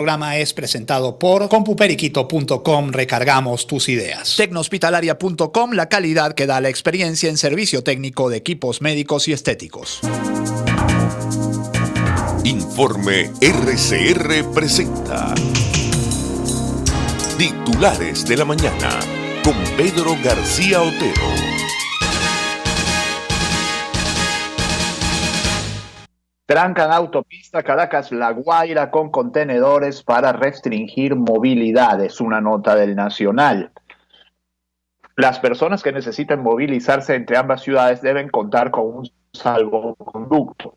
El programa es presentado por compuperiquito.com. Recargamos tus ideas. Tecnohospitalaria.com, la calidad que da la experiencia en servicio técnico de equipos médicos y estéticos. Informe RCR presenta Titulares de la Mañana con Pedro García Otero. Trancan autopista Caracas-La Guaira con contenedores para restringir movilidad, es una nota del Nacional. Las personas que necesiten movilizarse entre ambas ciudades deben contar con un salvoconducto.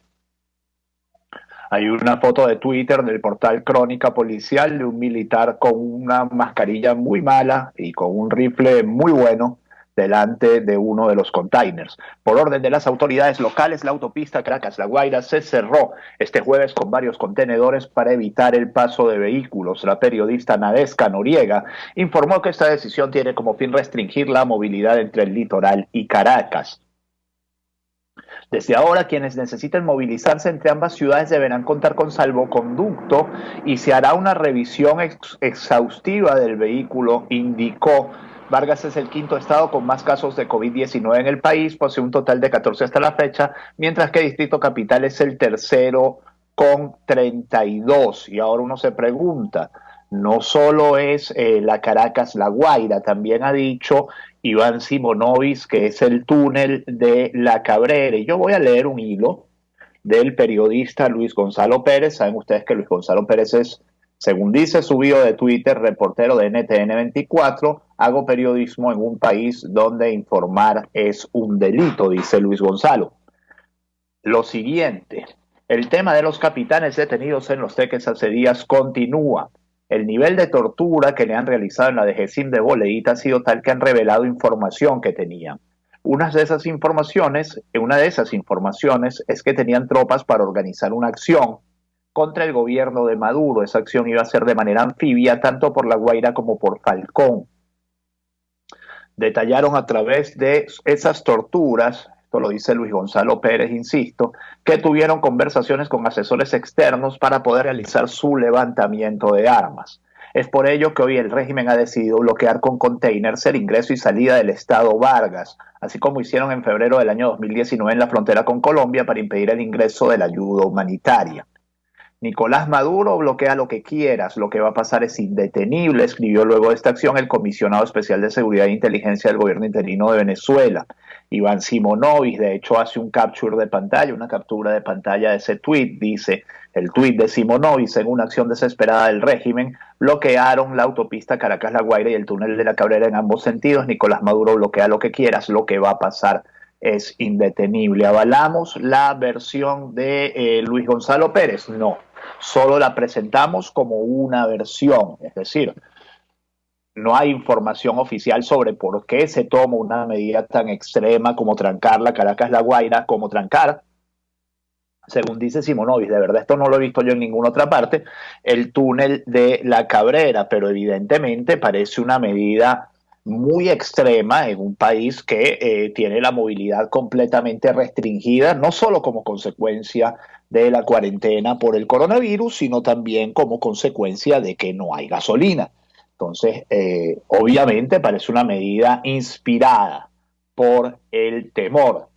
Hay una foto de Twitter del portal Crónica Policial de un militar con una mascarilla muy mala y con un rifle muy bueno delante de uno de los containers. Por orden de las autoridades locales, la autopista Caracas-La Guaira se cerró este jueves con varios contenedores para evitar el paso de vehículos. La periodista Nadesca Noriega informó que esta decisión tiene como fin restringir la movilidad entre el litoral y Caracas. Desde ahora, quienes necesiten movilizarse entre ambas ciudades deberán contar con salvoconducto y se hará una revisión exhaustiva del vehículo, indicó. Vargas es el quinto estado con más casos de COVID-19 en el país, posee un total de 14 hasta la fecha, mientras que Distrito Capital es el tercero con 32. Y ahora uno se pregunta, no solo es la Caracas-La Guaira, también ha dicho Iván Simonovic que es el túnel de La Cabrera. Y yo voy a leer un hilo del periodista Luis Gonzalo Pérez. Saben ustedes que Luis Gonzalo Pérez es, según dice su bio de Twitter, reportero de NTN 24, hago periodismo en un país donde informar es un delito, dice Luis Gonzalo. Lo siguiente, el tema de los capitanes detenidos en los Teques hace días continúa. El nivel de tortura que le han realizado en la DGCIM de Boleíta ha sido tal que han revelado información que tenían. Una de esas informaciones es que tenían tropas para organizar una acción contra el gobierno de Maduro. Esa acción iba a ser de manera anfibia, tanto por La Guaira como por Falcón. Detallaron a través de esas torturas, esto lo dice Luis Gonzalo Pérez, insisto, que tuvieron conversaciones con asesores externos para poder realizar su levantamiento de armas. Es por ello que hoy el régimen ha decidido bloquear con containers el ingreso y salida del estado Vargas, así como hicieron en febrero del año 2019 en la frontera con Colombia para impedir el ingreso de la ayuda humanitaria. Nicolás Maduro bloquea lo que quieras, lo que va a pasar es indetenible, escribió luego de esta acción el comisionado especial de seguridad e inteligencia del gobierno interino de Venezuela, Iván Simonovic. De hecho hace un capture de pantalla, una captura de pantalla de ese tweet, dice el tweet de Simonovic: en una acción desesperada del régimen, bloquearon la autopista Caracas-La Guaira y el túnel de La Cabrera en ambos sentidos. Nicolás Maduro bloquea lo que quieras, lo que va a pasar es indetenible. ¿Avalamos la versión de Luis Gonzalo Pérez? No. Solo la presentamos como una versión, es decir, no hay información oficial sobre por qué se toma una medida tan extrema como trancar la Caracas-La Guaira, como trancar, según dice Simonovic, de verdad esto no lo he visto yo en ninguna otra parte, el túnel de La Cabrera, pero evidentemente parece una medida muy extrema en un país que tiene la movilidad completamente restringida, no solo como consecuencia de la cuarentena por el coronavirus, sino también como consecuencia de que no hay gasolina. Entonces, obviamente parece una medida inspirada por el temor.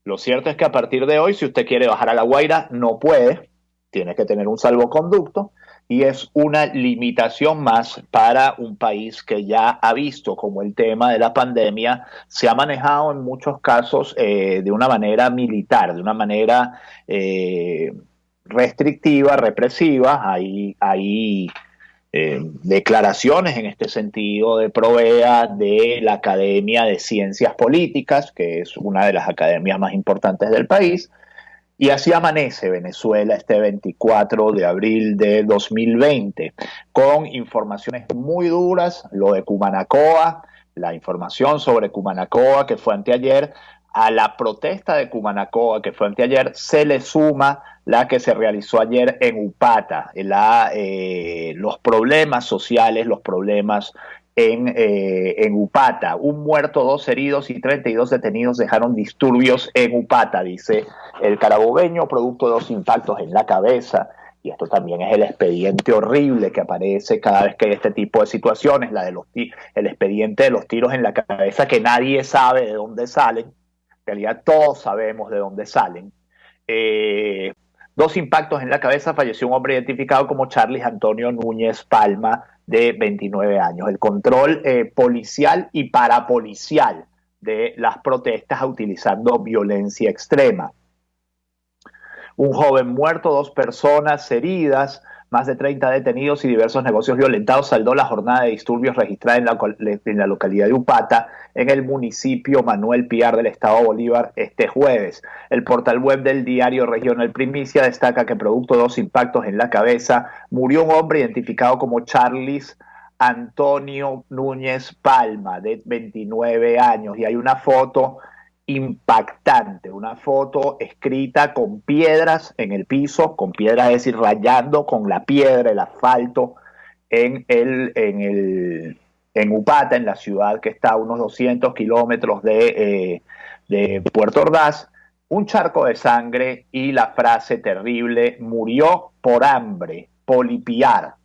Lo cierto es que a partir de hoy, si usted quiere bajar a La Guaira, no puede, tiene que tener un salvoconducto, y es una limitación más para un país que ya ha visto como el tema de la pandemia se ha manejado en muchos casos de una manera militar, de una manera restrictiva, represiva. Hay declaraciones en este sentido de Provea de la Academia de Ciencias Políticas, que es una de las academias más importantes del país. Y así amanece Venezuela este 24 de abril de 2020, con informaciones muy duras, lo de Cumanacoa, la información sobre Cumanacoa que fue anteayer. A la protesta de Cumanacoa que fue anteayer se le suma la que se realizó ayer en Upata, los problemas sociales, los problemas en Upata. Un muerto, 2 heridos y 32 detenidos dejaron disturbios en Upata, dice el carabobeño, producto de 2 impactos en la cabeza y esto también es el expediente horrible que aparece cada vez que hay este tipo de situaciones, el expediente de los tiros en la cabeza que nadie sabe de dónde salen, en realidad todos sabemos de dónde salen. 2 impactos en la cabeza, falleció un hombre identificado como Charles Antonio Núñez Palma, de 29 años. El control policial y parapolicial de las protestas utilizando violencia extrema. Un joven muerto, 2 personas heridas, más de 30 detenidos y diversos negocios violentados saldó la jornada de disturbios registrada en la localidad de Upata, en el municipio Manuel Piar del estado Bolívar, este jueves. El portal web del diario Regional Primicia destaca que producto de 2 impactos en la cabeza murió un hombre identificado como Charles Antonio Núñez Palma, de 29 años, y hay una foto impactante, una foto escrita con piedras en el piso, con piedras, es decir, rayando con la piedra el asfalto en Upata, en la ciudad que está a unos 200 kilómetros de Puerto Ordaz, un charco de sangre y la frase terrible: murió por hambre, Polipiar.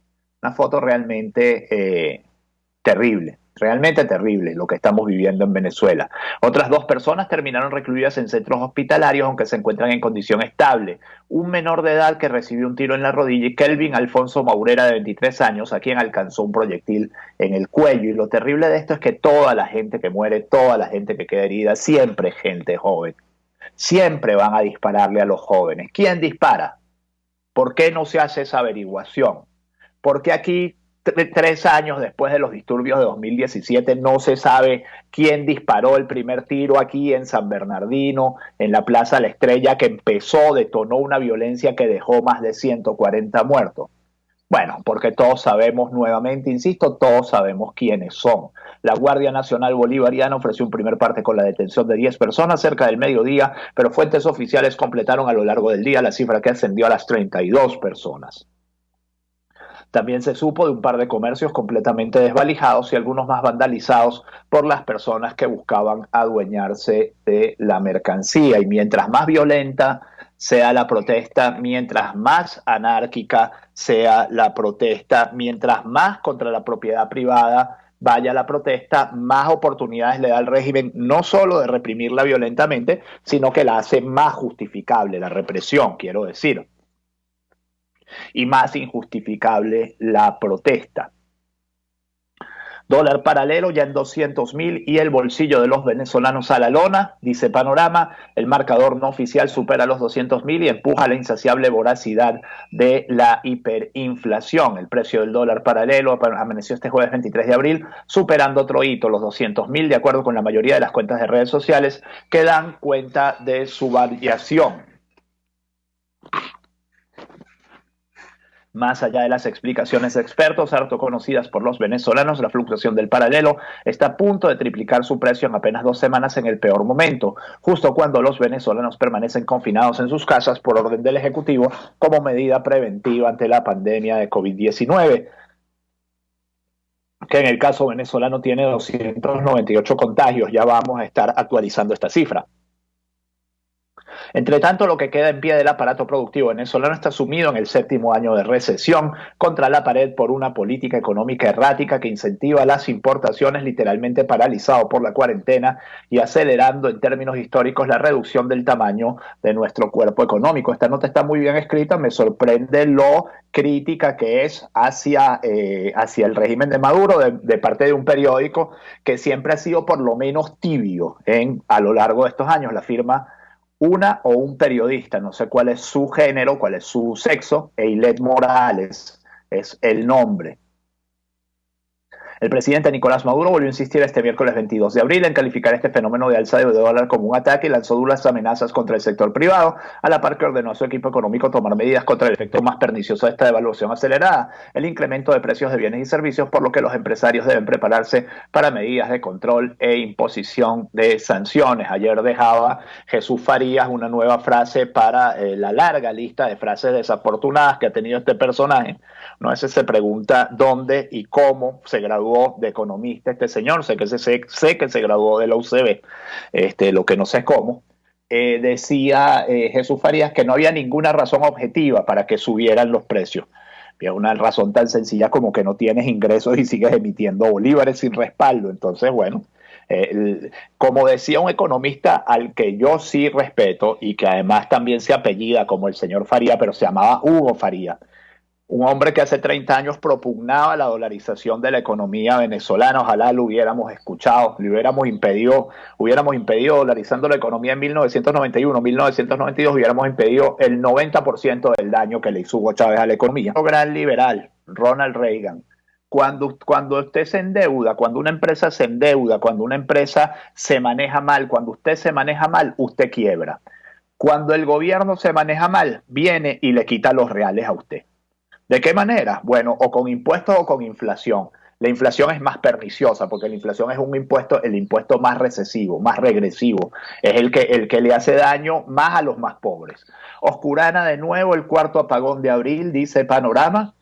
Una foto realmente terrible. Realmente terrible lo que estamos viviendo en Venezuela. Otras 2 personas terminaron recluidas en centros hospitalarios, aunque se encuentran en condición estable. Un menor de edad que recibió un tiro en la rodilla, y Kelvin Alfonso Maurera, de 23 años, a quien alcanzó un proyectil en el cuello. Y lo terrible de esto es que toda la gente que muere, toda la gente que queda herida, siempre es gente joven. Siempre van a dispararle a los jóvenes. ¿Quién dispara? ¿Por qué no se hace esa averiguación? ¿Por qué aquí, 3 años después de los disturbios de 2017, no se sabe quién disparó el primer tiro aquí en San Bernardino, en la Plaza La Estrella, que detonó una violencia que dejó más de 140 muertos? Bueno, porque todos sabemos, nuevamente insisto, todos sabemos quiénes son. La Guardia Nacional Bolivariana ofreció un primer parte con la detención de 10 personas cerca del mediodía, pero fuentes oficiales completaron a lo largo del día la cifra, que ascendió a las 32 personas. También se supo de un par de comercios completamente desvalijados y algunos más vandalizados por las personas que buscaban adueñarse de la mercancía. Y mientras más violenta sea la protesta, mientras más anárquica sea la protesta, mientras más contra la propiedad privada vaya la protesta, más oportunidades le da al régimen no solo de reprimirla violentamente, sino que la hace más justificable, la represión, quiero decir, y más injustificable la protesta. Dólar paralelo ya en 200.000 y el bolsillo de los venezolanos a la lona, dice Panorama. El marcador no oficial supera los 200.000 y empuja la insaciable voracidad de la hiperinflación. El precio del dólar paralelo amaneció este jueves 23 de abril superando otro hito, los 200.000, de acuerdo con la mayoría de las cuentas de redes sociales que dan cuenta de su variación. Más allá de las explicaciones de expertos, harto conocidas por los venezolanos, la fluctuación del paralelo está a punto de triplicar su precio en apenas 2 semanas, en el peor momento, justo cuando los venezolanos permanecen confinados en sus casas por orden del Ejecutivo como medida preventiva ante la pandemia de COVID-19, que en el caso venezolano tiene 298 contagios. Ya vamos a estar actualizando esta cifra. Entre tanto, lo que queda en pie del aparato productivo venezolano está sumido en el 7º año de recesión, contra la pared por una política económica errática que incentiva las importaciones, literalmente paralizado por la cuarentena y acelerando en términos históricos la reducción del tamaño de nuestro cuerpo económico. Esta nota está muy bien escrita, me sorprende lo crítica que es hacia el régimen de Maduro de parte de un periódico que siempre ha sido por lo menos tibio a lo largo de estos años. La firma una o un periodista, no sé cuál es su género, cuál es su sexo, Eilet Morales es el nombre. El presidente Nicolás Maduro volvió a insistir este miércoles 22 de abril en calificar este fenómeno de alza de dólar como un ataque y lanzó duras amenazas contra el sector privado, a la par que ordenó a su equipo económico tomar medidas contra el efecto más pernicioso de esta devaluación acelerada, el incremento de precios de bienes y servicios, por lo que los empresarios deben prepararse para medidas de control e imposición de sanciones. Ayer dejaba Jesús Farías una nueva frase para la larga lista de frases desafortunadas que ha tenido este personaje. No, ese se pregunta dónde y cómo se graduó de economista este señor. Sé que se graduó de la UCB, lo que no sé es cómo. decía Jesús Farías que no había ninguna razón objetiva para que subieran los precios. Había una razón tan sencilla como que no tienes ingresos y sigues emitiendo bolívares sin respaldo. Entonces, bueno, como decía un economista al que yo sí respeto y que además también se apellida como el señor Faría, pero se llamaba Hugo Faría, un hombre que hace 30 años propugnaba la dolarización de la economía venezolana. Ojalá lo hubiéramos escuchado, le hubiéramos impedido dolarizando la economía en 1991, 1992, hubiéramos impedido el 90% del daño que le hizo Hugo Chávez a la economía. Un gran liberal, Ronald Reagan. Cuando usted se endeuda, cuando una empresa se endeuda, cuando una empresa se maneja mal, cuando usted se maneja mal, usted quiebra. Cuando el gobierno se maneja mal, viene y le quita los reales a usted. ¿De qué manera? Bueno, o con impuestos o con inflación. La inflación es más perniciosa porque la inflación es el impuesto más recesivo, más regresivo. Es el que le hace daño más a los más pobres. Oscurana de nuevo, el cuarto apagón de abril, dice Panorama.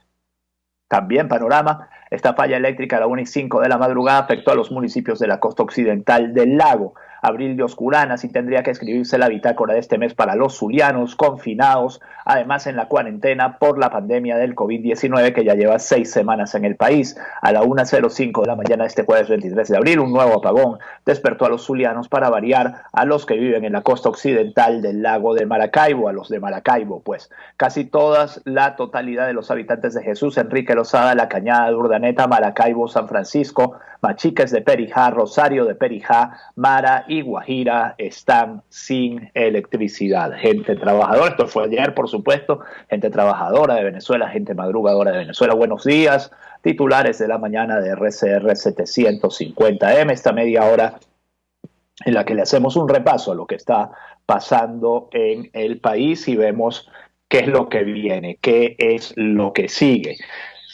También Panorama. Esta falla eléctrica a la 1:05 de la madrugada afectó a los municipios de la costa occidental del lago. Abril de oscuranas y tendría que escribirse la bitácora de este mes para los zulianos confinados, además en la cuarentena por la pandemia del COVID-19 que ya lleva 6 semanas en el país. A la 1:05 de la mañana de este jueves 23 de abril, un nuevo apagón despertó a los zulianos, para variar, a los que viven en la costa occidental del lago de Maracaibo, a los de Maracaibo, pues. Casi la totalidad de los habitantes de Jesús Enrique Lozada, La Cañada de Urdaneta, Maracaibo, San Francisco, Machiques de Perijá, Rosario de Perijá, Mara y Guajira están sin electricidad. Gente trabajadora, esto fue ayer, por supuesto, gente trabajadora de Venezuela, gente madrugadora de Venezuela. Buenos días, titulares de la mañana de RCR 750M, esta media hora en la que le hacemos un repaso a lo que está pasando en el país y vemos qué es lo que viene, qué es lo que sigue.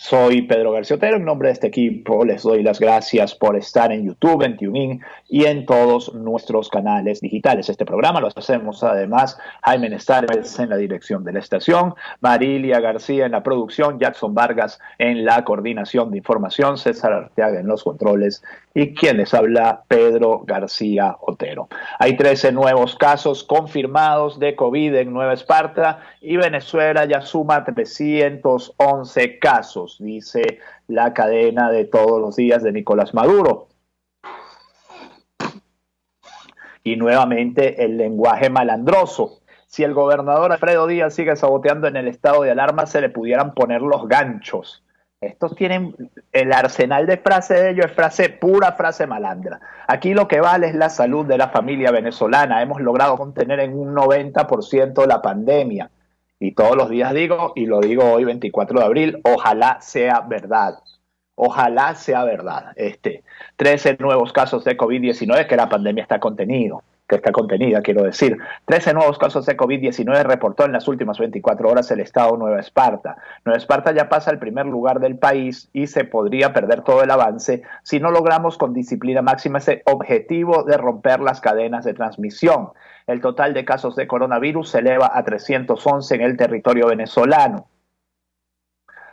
Soy Pedro García Otero, en nombre de este equipo les doy las gracias por estar en YouTube, en TuneIn y en todos nuestros canales digitales. Este programa lo hacemos además Jaime Nestares en la dirección de la estación, Marilia García en la producción, Jackson Vargas en la coordinación de información, César Arteaga en los controles y quien les habla, Pedro García Otero. Hay 13 nuevos casos confirmados de COVID en Nueva Esparta y Venezuela ya suma 311 casos, dice la cadena de todos los días de Nicolás Maduro. Y nuevamente el lenguaje malandroso. Si el gobernador Alfredo Díaz sigue saboteando en el estado de alarma, se le pudieran poner los ganchos. Estos tienen el arsenal de frases de ellos, es pura frase malandra. Aquí lo que vale es la salud de la familia venezolana. Hemos logrado contener en un 90% la pandemia. Y todos los días digo, y lo digo hoy 24 de abril, ojalá sea verdad. Ojalá sea verdad. 13 nuevos casos de COVID-19, que la pandemia está contenida, quiero decir. 13 nuevos casos de COVID-19 reportó en las últimas 24 horas el estado Nueva Esparta. Nueva Esparta ya pasa al primer lugar del país y se podría perder todo el avance si no logramos con disciplina máxima ese objetivo de romper las cadenas de transmisión. El total de casos de coronavirus se eleva a 311 en el territorio venezolano.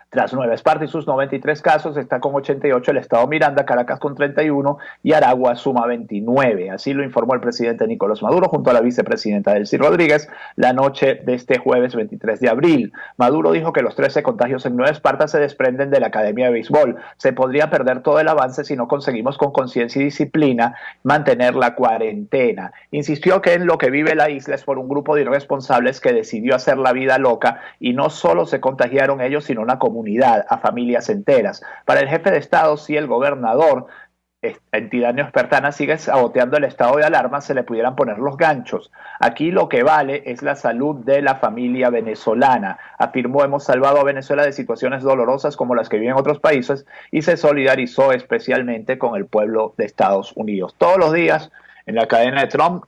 Tras Nueva Esparta y sus 93 casos, está con 88 el estado Miranda, Caracas con 31 y Aragua suma 29. Así lo informó el presidente Nicolás Maduro junto a la vicepresidenta Delcy Rodríguez la noche de este jueves 23 de abril. Maduro dijo que los 13 contagios en Nueva Esparta se desprenden de la Academia de Béisbol. Se podría perder todo el avance si no conseguimos con conciencia y disciplina mantener la cuarentena. Insistió que en lo que vive la isla es por un grupo de irresponsables que decidió hacer la vida loca y no solo se contagiaron ellos, sino una comunidad, a familias enteras. Para el jefe de Estado, si el gobernador, entidad neoespartana, sigue saboteando el estado de alarma, se le pudieran poner los ganchos. Aquí lo que vale es la salud de la familia venezolana. Afirmó: hemos salvado a Venezuela de situaciones dolorosas como las que viven otros países, y se solidarizó especialmente con el pueblo de Estados Unidos. Todos los días en la cadena de Trump,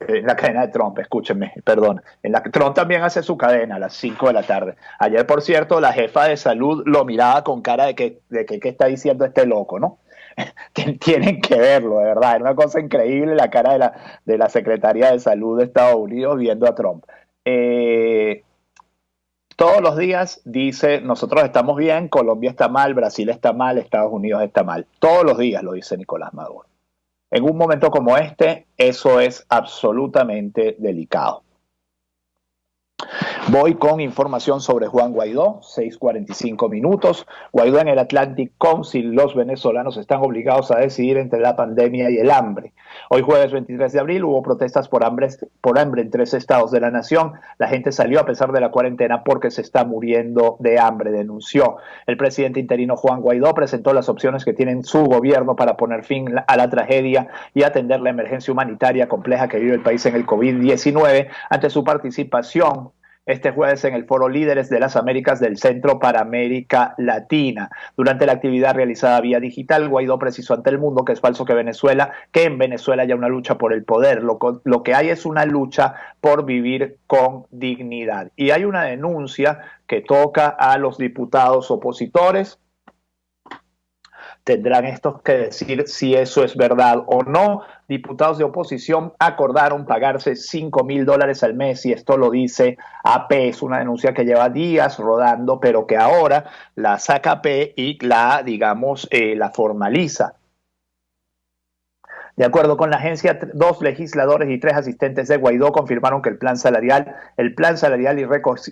Trump también hace su cadena a las 5 de la tarde. Ayer, por cierto, la jefa de salud lo miraba con cara de que ¿qué está diciendo este loco, no? Tienen que verlo, de verdad, es una cosa increíble la cara de la Secretaría de Salud de Estados Unidos viendo a Trump. Todos los días dice: nosotros estamos bien, Colombia está mal, Brasil está mal, Estados Unidos está mal. Todos los días lo dice Nicolás Maduro. En un momento como este, eso es absolutamente delicado. Voy con información sobre Juan Guaidó, 6:45 minutos. Guaidó en el Atlantic Council, los venezolanos están obligados a decidir entre la pandemia y el hambre. Hoy jueves 23 de abril hubo protestas por hambre en 3 estados de la nación. La gente salió a pesar de la cuarentena porque se está muriendo de hambre, denunció. El presidente interino Juan Guaidó presentó las opciones que tiene su gobierno para poner fin a la tragedia y atender la emergencia humanitaria compleja que vive el país en el COVID-19 ante su participación este jueves en el Foro Líderes de las Américas del Centro para América Latina. Durante la actividad realizada vía digital, Guaidó precisó ante el mundo que es falso que en Venezuela haya una lucha por el poder. Lo que hay es una lucha por vivir con dignidad. Y hay una denuncia que toca a los diputados opositores. Tendrán estos que decir si eso es verdad o no. Diputados de oposición acordaron pagarse $5,000 al mes y esto lo dice AP. Es una denuncia que lleva días rodando, pero que ahora la saca AP y la, la formaliza. De acuerdo con la agencia, 2 legisladores y 3 asistentes de Guaidó confirmaron que el plan salarial y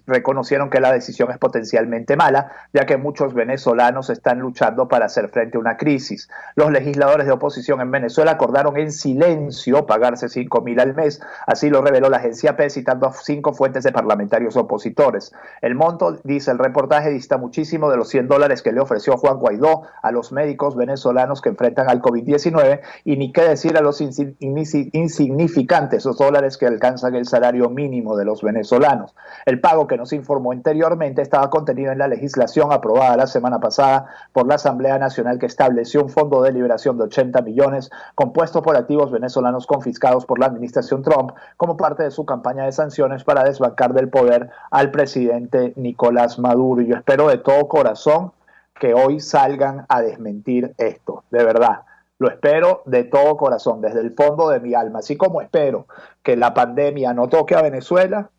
reconocieron que la decisión es potencialmente mala, ya que muchos venezolanos están luchando para hacer frente a una crisis. Los legisladores de oposición en Venezuela acordaron en silencio pagarse $5,000 al mes, así lo reveló la agencia AP citando a 5 fuentes de parlamentarios opositores. El monto, dice el reportaje, dista muchísimo de los $100 que le ofreció Juan Guaidó a los médicos venezolanos que enfrentan al COVID-19 y ni qué decir a los insignificantes esos dólares que alcanzan el salario mínimo de los venezolanos. El pago que nos informó anteriormente estaba contenido en la legislación aprobada la semana pasada por la Asamblea Nacional que estableció un fondo de liberación de 80 millones compuesto por activos venezolanos confiscados por la administración Trump como parte de su campaña de sanciones para desbancar del poder al presidente Nicolás Maduro. Y yo espero de todo corazón que hoy salgan a desmentir esto, de verdad. Lo espero de todo corazón, desde el fondo de mi alma. Así como espero que la pandemia no toque a Venezuela,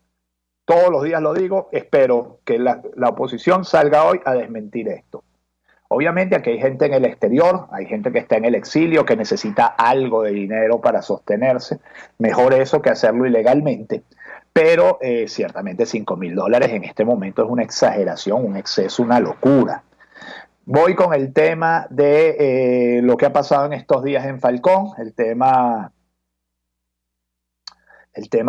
todos los días lo digo, espero que la oposición salga hoy a desmentir esto. Obviamente aquí hay gente en el exterior, hay gente que está en el exilio, que necesita algo de dinero para sostenerse. Mejor eso que hacerlo ilegalmente. Pero ciertamente $5,000 en este momento es una exageración, un exceso, una locura. Voy con el tema de lo que ha pasado en estos días en Falcón, el tema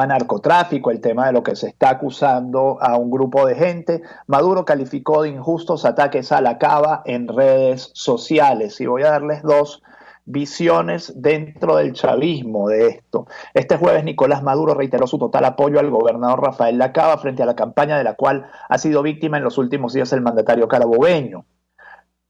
narcotráfico, el tema de lo que se está acusando a un grupo de gente. Maduro calificó de injustos ataques a la cava en redes sociales y voy a darles 2 visiones dentro del chavismo de esto. Este jueves Nicolás Maduro reiteró su total apoyo al gobernador Rafael Lacava frente a la campaña de la cual ha sido víctima en los últimos días el mandatario carabobeño,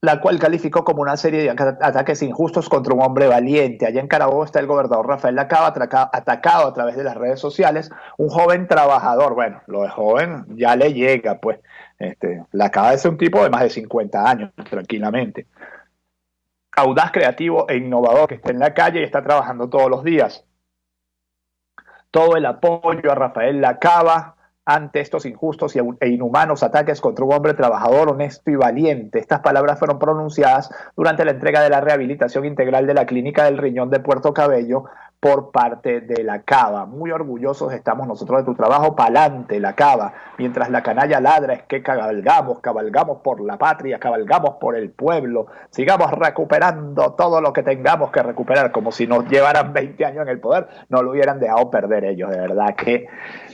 la cual calificó como una serie de ataques injustos contra un hombre valiente. Allá en Carabobo está el gobernador Rafael Lacava atacado a través de las redes sociales, un joven trabajador. Bueno, lo de joven ya le llega, pues. Lacava es un tipo de más de 50 años, tranquilamente. Audaz, creativo e innovador, que está en la calle y está trabajando todos los días. Todo el apoyo a Rafael Lacava ante estos injustos e inhumanos ataques contra un hombre trabajador, honesto y valiente. Estas palabras fueron pronunciadas durante la entrega de la rehabilitación integral de la Clínica del Riñón de Puerto Cabello por parte de Lacava. Muy orgullosos estamos nosotros de tu trabajo, pa'lante Lacava. Mientras la canalla ladra es que cabalgamos por la patria, cabalgamos por el pueblo, sigamos recuperando todo lo que tengamos que recuperar, como si nos llevaran 20 años en el poder, no lo hubieran dejado perder ellos. De verdad que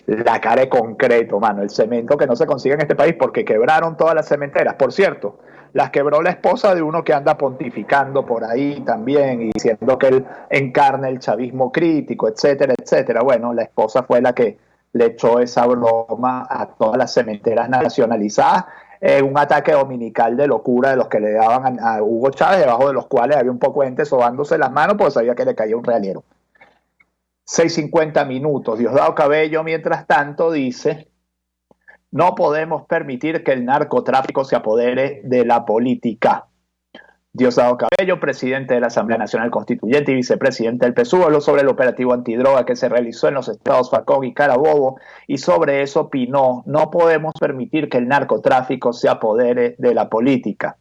la cara de concreto, mano, el cemento que no se consigue en este país porque quebraron todas las cementeras. Por cierto, las quebró la esposa de uno que anda pontificando por ahí también y diciendo que él encarna el chavismo crítico, etcétera, etcétera. Bueno, la esposa fue la que le echó esa broma a todas las cementeras nacionalizadas, un ataque dominical de locura de los que le daban a Hugo Chávez, debajo de los cuales había un poco de gente sobándose las manos porque sabía que le caía un realero. 6:50 minutos. Diosdado Cabello, mientras tanto, dice: no podemos permitir que el narcotráfico se apodere de la política. Diosdado Cabello, presidente de la Asamblea Nacional Constituyente y vicepresidente del PSUV, habló sobre el operativo antidroga que se realizó en los estados Falcón y Carabobo y sobre eso opinó: no podemos permitir que el narcotráfico se apodere de la política.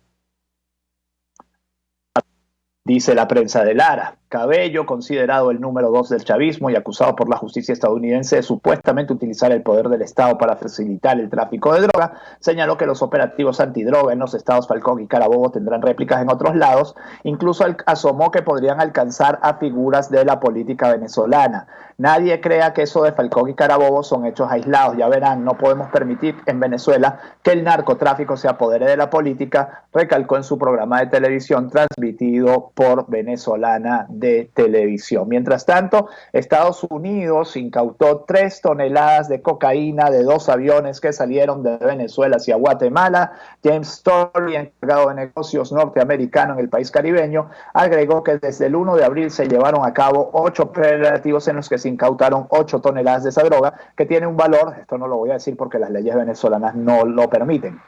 Dice la prensa de Lara. Cabello, considerado el número 2 del chavismo y acusado por la justicia estadounidense de supuestamente utilizar el poder del Estado para facilitar el tráfico de droga, señaló que los operativos antidroga en los estados Falcón y Carabobo tendrán réplicas en otros lados. Incluso asomó que podrían alcanzar a figuras de la política venezolana. Nadie crea que eso de Falcón y Carabobo son hechos aislados. Ya verán, no podemos permitir en Venezuela que el narcotráfico se apodere de la política, recalcó en su programa de televisión transmitido por Venezolana de Televisión. Mientras tanto, Estados Unidos incautó 3 toneladas de cocaína de 2 aviones que salieron de Venezuela hacia Guatemala. James Story, encargado de negocios norteamericano en el país caribeño, agregó que desde el 1 de abril se llevaron a cabo 8 operativos en los que se incautaron 8 toneladas de esa droga, que tiene un valor, esto no lo voy a decir porque las leyes venezolanas no lo permiten,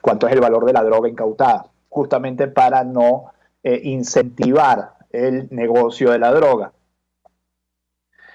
cuánto es el valor de la droga incautada, justamente para no incentivar el negocio de la droga.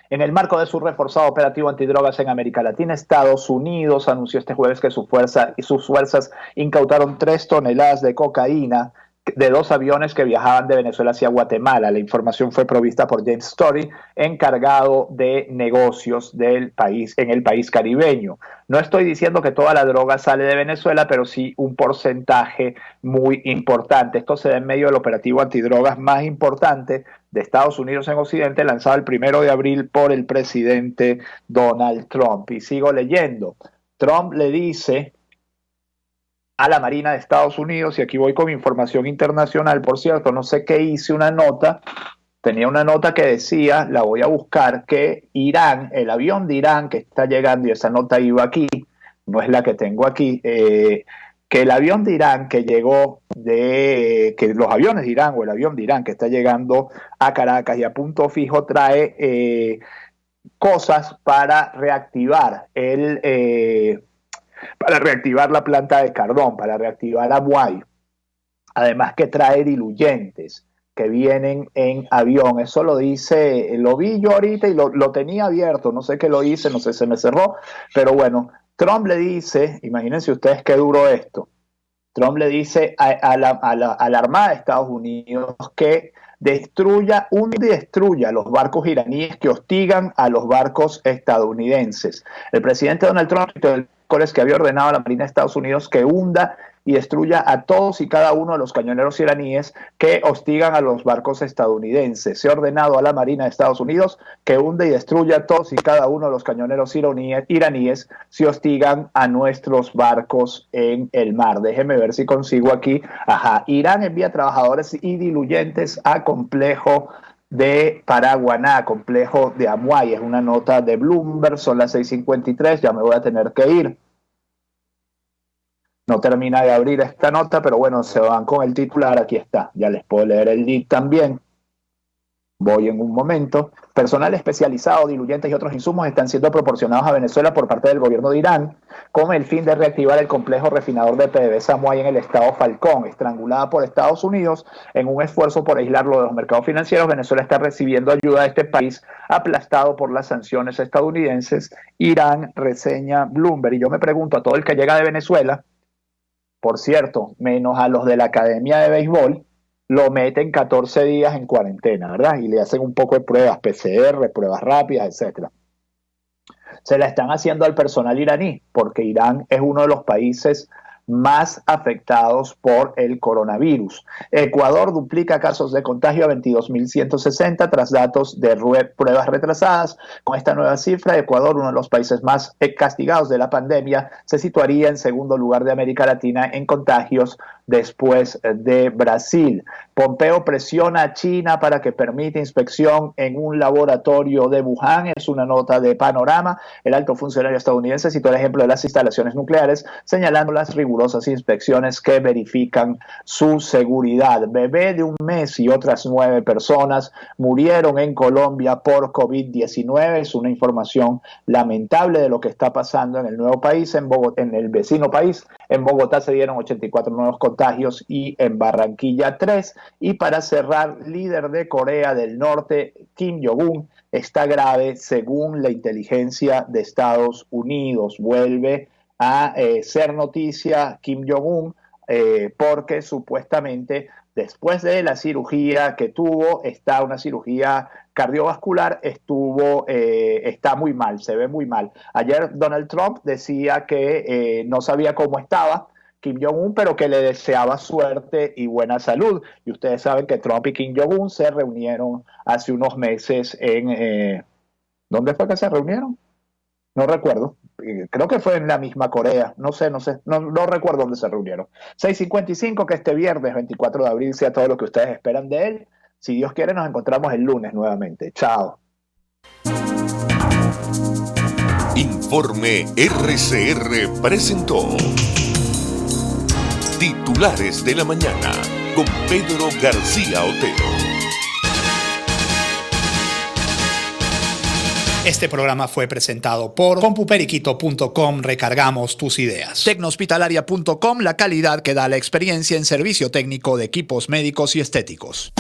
En el marco de su reforzado operativo antidrogas en América Latina, Estados Unidos anunció este jueves que sus fuerzas incautaron 3 toneladas de cocaína de 2 aviones que viajaban de Venezuela hacia Guatemala. La información fue provista por James Story, encargado de negocios del país, en el país caribeño. No estoy diciendo que toda la droga sale de Venezuela, pero sí un porcentaje muy importante. Esto se da en medio del operativo antidrogas más importante de Estados Unidos en Occidente, lanzado el 1 de abril por el presidente Donald Trump. Y sigo leyendo. Trump le dice a la Marina de Estados Unidos, y aquí voy con información internacional, por cierto, no sé qué hice una nota, tenía una nota que decía, la voy a buscar, que Irán, el avión de Irán que está llegando, y esa nota iba aquí, no es la que tengo aquí, que el avión de Irán que llegó que los aviones de Irán o el avión de Irán que está llegando a Caracas y a punto fijo trae cosas para reactivar la planta de Cardón, para reactivar Amuay. Además que trae diluyentes que vienen en avión. Eso lo dice, lo vi yo ahorita y lo tenía abierto, no sé qué lo hice, no sé, se me cerró, pero bueno, Trump le dice, imagínense ustedes qué duro esto, Trump le dice a la Armada de Estados Unidos que destruya los barcos iraníes que hostigan a los barcos estadounidenses. El presidente Donald Trump que había ordenado a la Marina de Estados Unidos que hunda y destruya a todos y cada uno de los cañoneros iraníes que hostigan a los barcos estadounidenses. Se ha ordenado a la Marina de Estados Unidos que hunda y destruya a todos y cada uno de los cañoneros iraníes si hostigan a nuestros barcos en el mar. Déjeme ver si consigo aquí. Ajá. Irán envía trabajadores y diluyentes a complejo de Paraguaná, complejo de Amuay. Es una nota de Bloomberg, son las 6:53, ya me voy a tener que ir. No termina de abrir esta nota, pero bueno, se van con el titular, aquí está. Ya les puedo leer el link también. Voy en un momento. Personal especializado, diluyentes y otros insumos están siendo proporcionados a Venezuela por parte del gobierno de Irán con el fin de reactivar el complejo refinador de PDVSA Amuay en el estado Falcón, estrangulada por Estados Unidos en un esfuerzo por aislarlo de los mercados financieros. Venezuela está recibiendo ayuda de este país aplastado por las sanciones estadounidenses. Irán, reseña Bloomberg. Y yo me pregunto a todo el que llega de Venezuela, por cierto, menos a los de la Academia de Béisbol, lo meten 14 días en cuarentena, ¿verdad? Y le hacen un poco de pruebas, PCR, pruebas rápidas, etc. Se la están haciendo al personal iraní, porque Irán es uno de los países más afectados por el coronavirus. Ecuador duplica casos de contagio a 22.160 tras datos de pruebas retrasadas. Con esta nueva cifra, Ecuador, uno de los países más castigados de la pandemia, se situaría en segundo lugar de América Latina en contagios después de Brasil. Pompeo presiona a China para que permita inspección en un laboratorio de Wuhan. Es una nota de Panorama. El alto funcionario estadounidense citó el ejemplo de las instalaciones nucleares, señalando las rigurosas inspecciones que verifican su seguridad. Bebé de 1 mes y otras 9 personas murieron en Colombia por COVID-19. Es una información lamentable de lo que está pasando en el nuevo país, en el vecino país. En Bogotá se dieron 84 nuevos contagios y en Barranquilla 3. Y para cerrar, líder de Corea del Norte, Kim Jong-un, está grave según la inteligencia de Estados Unidos. Vuelve a ser noticia Kim Jong-un porque supuestamente Después de la cirugía que tuvo, una cirugía cardiovascular, está muy mal, se ve muy mal. Ayer Donald Trump decía que no sabía cómo estaba Kim Jong-un, pero que le deseaba suerte y buena salud. Y ustedes saben que Trump y Kim Jong-un se reunieron hace unos meses ¿dónde fue que se reunieron? No recuerdo. Creo que fue en la misma Corea. No recuerdo dónde se reunieron. 6:55, que este viernes 24 de abril sea todo lo que ustedes esperan de él. Si Dios quiere, nos encontramos el lunes nuevamente. Chao. Informe RCR presentó Titulares de la Mañana con Pedro García Otero. Este programa fue presentado por compuperiquito.com. Recargamos tus ideas. Tecnohospitalaria.com, la calidad que da la experiencia en servicio técnico de equipos médicos y estéticos.